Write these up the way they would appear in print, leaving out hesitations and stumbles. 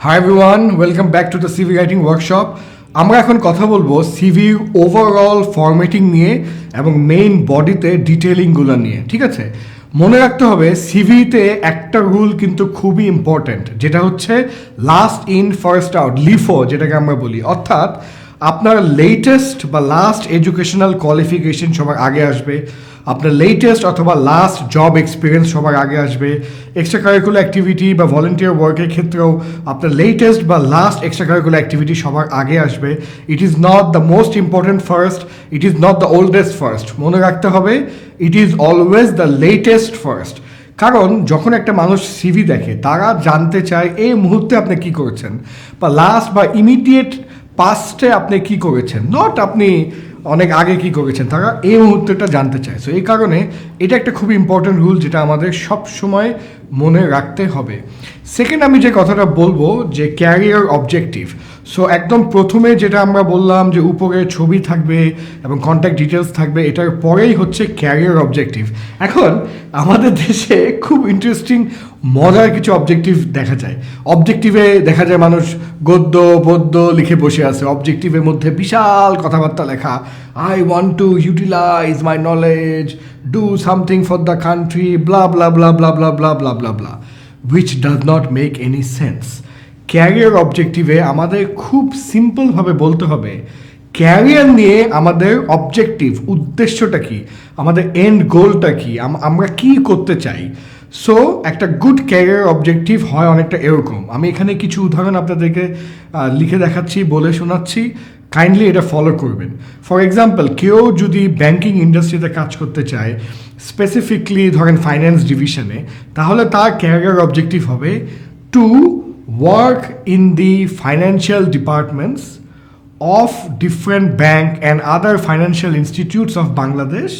Hi everyone, welcome back to the CV writing workshop. আমরা এখন কথা বলবো সিভি ওভারঅল ফরম্যাটিং নিয়ে এবং মেইন বডিতে ডিটেইলিংগুলো নিয়ে, ঠিক আছে? মনে রাখতে হবে সিভিতে একটা রুল কিন্তু খুবই ইম্পর্ট্যান্ট, যেটা হচ্ছে last in first out, LIFO যেটাকে আমরা বলি। অর্থাৎ আপনার লেটেস্ট বা লাস্ট এডুকেশনাল কোয়ালিফিকেশন সবার আগে আসবে, আপনার লেটেস্ট অথবা লাস্ট জব এক্সপিরিয়েন্স সবার আগে আসবে, এক্সট্রা কারিকুলার অ্যাক্টিভিটি বা ভলেন্টিয়ার ওয়ার্কের ক্ষেত্রেও আপনার লেটেস্ট বা লাস্ট এক্সট্রা কারিকুলার অ্যাক্টিভিটি সবার আগে আসবে। It is not the most important first, it is not the oldest first. মনে রাখতে হবে it is always the latest first. কারণ যখন একটা মানুষ সিভি দেখে তারা জানতে চায় এই মুহূর্তে আপনি কী করেছেন, বা লাস্ট বা ইমিডিয়েট পাস্টে আপনি কী করেছেন, নট আপনি অনেক আগে কী করেছেন, তারা এই মুহূর্তটা জানতে চায়। সো এই কারণে এটা একটা খুব ইম্পর্ট্যান্ট রুল যেটা আমাদের সব সময় মনে রাখতে হবে। সেকেন্ড, আমি যে কথাটা বলবো যে ক্যারিয়ার অবজেক্টিভ। সো একদম প্রথমে যেটা আমরা বললাম যে উপরে ছবি থাকবে এবং কন্ট্যাক্ট ডিটেলস থাকবে, এটার পরেই হচ্ছে ক্যারিয়ার অবজেক্টিভ। এখন আমাদের দেশে খুব ইন্টারেস্টিং মজার কিছু অবজেক্টিভ দেখা যায়। অবজেক্টিভে দেখা যায় মানুষ গদ্য পদ্য লিখে বসে আছে, অবজেক্টিভের মধ্যে বিশাল কথাবার্তা লেখা, I want to utilise my knowledge, do something for the country, blah blah blah blah blah blah blah blah blah, which does not make any sense. Career অবজেক্টিভে আমাদের খুব সিম্পলভাবে বলতে হবে ক্যারিয়ার নিয়ে আমাদের অবজেক্টিভ, উদ্দেশ্যটা কি, আমাদের এন্ড গোলটা কি, আমরা কি করতে চাই। সো একটা গুড ক্যারিয়ার অবজেক্টিভ হয় অনেকটা এরকম। আমি এখানে কিছু উদাহরণ আপনাদেরকে লিখে দেখাচ্ছি, বলে শোনাচ্ছি, কাইন্ডলি এটা ফলো করবেন। ফর এক্সাম্পল, কেউ যদি ব্যাংকিং ইন্ডাস্ট্রিতে কাজ করতে চায়, স্পেসিফিকলি ধরেন ফাইন্যান্স ডিভিশনে, তাহলে তার ক্যারিয়ার অবজেক্টিভ হবে two work in the financial departments of different bank and other financial institutes of Bangladesh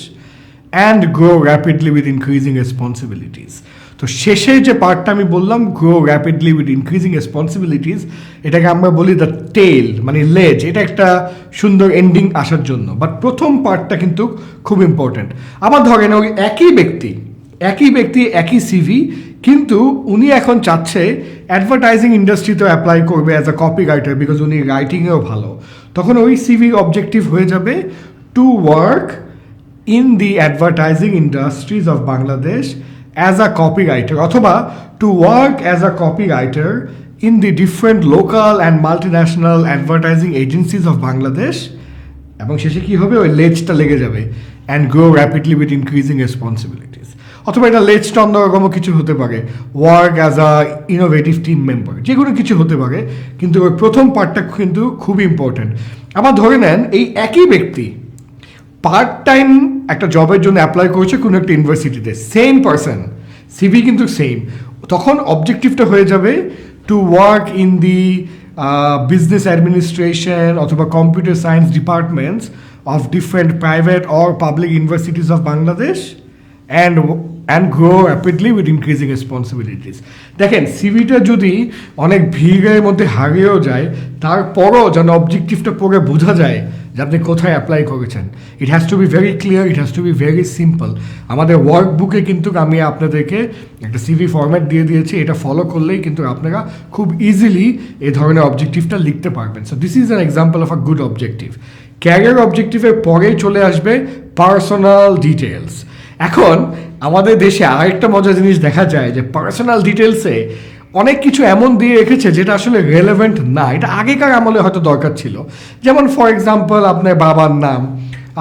and grow rapidly with increasing responsibilities. তো শেষে যে পার্টটা আমি বললাম, grow rapidly with increasing responsibilities, এটাকে আমরা বলি দ্য টেল, মানে লেজ। এটা একটা সুন্দর এন্ডিং আসার জন্য, বাট প্রথম পার্টটা কিন্তু খুব ইম্পর্ট্যান্ট। আবার ধরেন ওই একই ব্যক্তি একই সিভি, কিন্তু উনি এখন চাচ্ছে অ্যাডভার্টাইজিং ইন্ডাস্ট্রিতেও অ্যাপ্লাই করবে as a copy writer, because উনি রাইটিংয়েও ভালো। তখন ওই সিভির অবজেক্টিভ হয়ে যাবে to work in the advertising industries of Bangladesh as a copywriter, অথবা to work as a copywriter in the different local and multinational advertising agencies of Bangladesh, এবং শেষে কি হবে, ওই লেজটা লেগে যাবে and grow rapidly with increasing responsibilities। অথবা এটা লেজটা অন্যরকমও কিছু হতে পারে, work as a innovative team member, যে কোনো কিছু হতে পারে, কিন্তু ওই প্রথম পার্টটা কিন্তু খুবই ইম্পর্ট্যান্ট। আবার ধরে নেন এই একই ব্যক্তি পার্ট টাইম একটা জবের জন্য অ্যাপ্লাই করেছে কোনো একটা ইউনিভার্সিটিতে, সেম পারসন, সিভি কিন্তু সেম। তখন অবজেক্টিভটা হয়ে যাবে to work in the business administration অথবা computer science departments of different private or public universities of Bangladesh and grow rapidly with increasing responsibilities. দেখেন সিভিটা যদি অনেক ভিড়ের মধ্যে হারিয়েও যায়, তারপরও যেন অবজেক্টিভটা পড়ে বোঝা যায় যে আপনি কোথায় অ্যাপ্লাই করেছেন। It has to be very clear, it has to be very simple. আমাদের ওয়ার্কবুকে কিন্তু আমি আপনাদেরকে একটা সিভি ফরম্যাট দিয়ে দিয়েছি, এটা ফলো করলেই কিন্তু আপনারা খুব ইজিলি এই ধরনের অবজেক্টিভটা লিখতে পারবেন। So this is an example of a good objective. Career অবজেক্টিভের পরেই চলে আসবে পার্সোনাল ডিটেলস। এখন আমাদের দেশে আরেকটা মজার জিনিস দেখা যায় যে পার্সোনাল ডিটেলসে অনেক কিছু এমন দিয়ে রেখেছে যেটা আসলে রেলেভেন্ট না। এটা আগেকার আমলে হয়তো দরকার ছিল। যেমন ফর এক্সাম্পল আপনার বাবার নাম,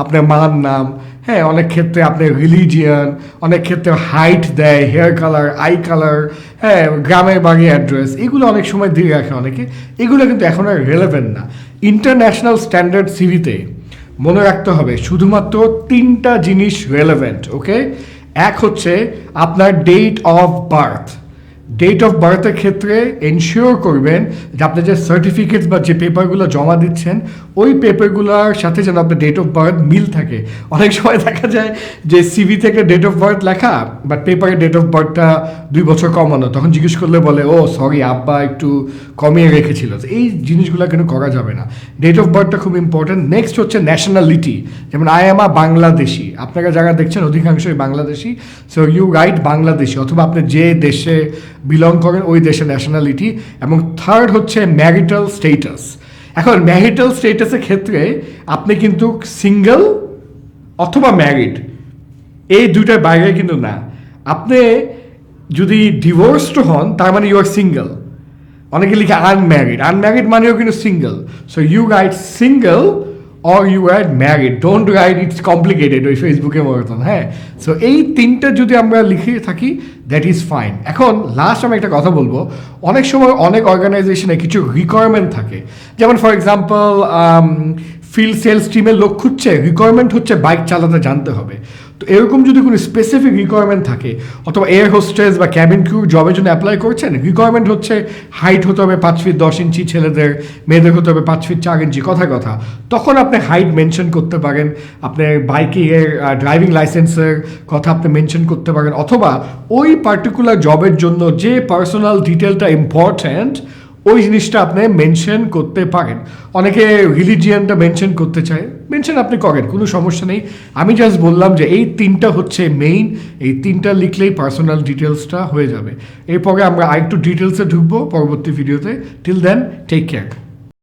আপনার মার নাম, হ্যাঁ, অনেক ক্ষেত্রে আপনার রিলিজিয়ান, অনেক ক্ষেত্রে হাইট দেয়, হেয়ার কালার, আই কালার, হ্যাঁ, গ্রামের বাড়ি অ্যাড্রেস, এগুলো অনেক সময় দিয়ে রাখে অনেকে। এগুলো কিন্তু এখন আর রেলেভেন্ট না। ইন্টারন্যাশনাল স্ট্যান্ডার্ড সিভিতে মনে রাখতে হবে শুধুমাত্র 3টা জিনিস রেলেভেন্ট, ওকে? এক হচ্ছে আপনার date of birth. Date of বার্থের ক্ষেত্রে এনশিওর করবেন যে আপনি যে সার্টিফিকেটস বা যে পেপারগুলো জমা দিচ্ছেন ওই পেপারগুলোর সাথে যেন আপনার ডেট অফ বার্থ মিল থাকে। অনেক সময় দেখা যায় যে সিভি থেকে ডেট অফ বার্থ লেখা বাট পেপারের ডেট অফ বার্থটা 2 বছর কমানো, তখন জিজ্ঞেস করলে বলে ও সরি আব্বা একটু কমিয়ে রেখেছিল। এই জিনিসগুলো কিন্তু করা যাবে না। ডেট অফ বার্থটা খুব ইম্পর্টেন্ট। নেক্সট হচ্ছে ন্যাশনালিটি, যেমন আই এম আ বাংলাদেশি। আপনারা যারা দেখছেন অধিকাংশই Bangladeshi, so you write Bangladeshi, অথবা আপনি যে দেশে বিলং করেন ওই দেশের ন্যাশনালিটি, এবং থার্ড হচ্ছে ম্যারিটাল স্টেটাস। এখন ম্যারিটাল স্টেটাসের ক্ষেত্রে আপনি কিন্তু সিঙ্গেল অথবা ম্যারিড, এই দুইটার বাইরে কিন্তু না। আপনি যদি ডিভোর্সড হন তার মানে ইউ আর সিঙ্গেল, অনেকে লিখে আনম্যারিড, আনম্যারিড মানেও কিন্তু single. So you write single or you are married, don't write it's complicated ওই ফেসবুকে মতন। হ্যাঁ, সো এই তিনটা যদি আমরা লিখে থাকি দ্যাট ইজ ফাইন। এখন লাস্ট আমি একটা কথা বলবো, অনেক সময় অনেক অর্গানাইজেশনে কিছু রিকোয়ারমেন্ট থাকে, যেমন ফর এক্সাম্পল ফিল্ড সেলস টিমের লোক খুঁজছে, রিকোয়ারমেন্ট হচ্ছে বাইক চালাতে জানতে হবে। তো এরকম যদি কোনো স্পেসিফিক রিকোয়ারমেন্ট থাকে, অথবা এয়ার হোস্টেস বা ক্যাবিন ক্রু জবের জন্য অ্যাপ্লাই করছেন, রিকোয়ারমেন্ট হচ্ছে হাইট হতে হবে 5 ফিট 10 ইঞ্চি ছেলেদের, মেয়েদের হতে হবে 5 ফিট 4 ইঞ্চি, কথা তখন আপনি হাইট মেনশন করতে পারেন, আপনার বাইকের ড্রাইভিং লাইসেন্সের কথা আপনি মেনশন করতে পারেন, অথবা ওই পার্টিকুলার জবের জন্য যে পার্সোনাল ডিটেলটা ইম্পর্ট্যান্ট ওই জিনিসটা আপনি মেনশন করতে পারেন। অনেকে রিলিজিয়ানটা মেনশন করতে চায়, মেনশন আপনি করেন, কোনো সমস্যা নেই। আমি জাস্ট বললাম যে এই তিনটা হচ্ছে মেইন, এই তিনটা লিখলেই পার্সোনাল ডিটেলসটা হয়ে যাবে। এরপরে আমরা আরেকটু ডিটেলসে ঢুকবো পরবর্তী ভিডিওতে। Till then take care.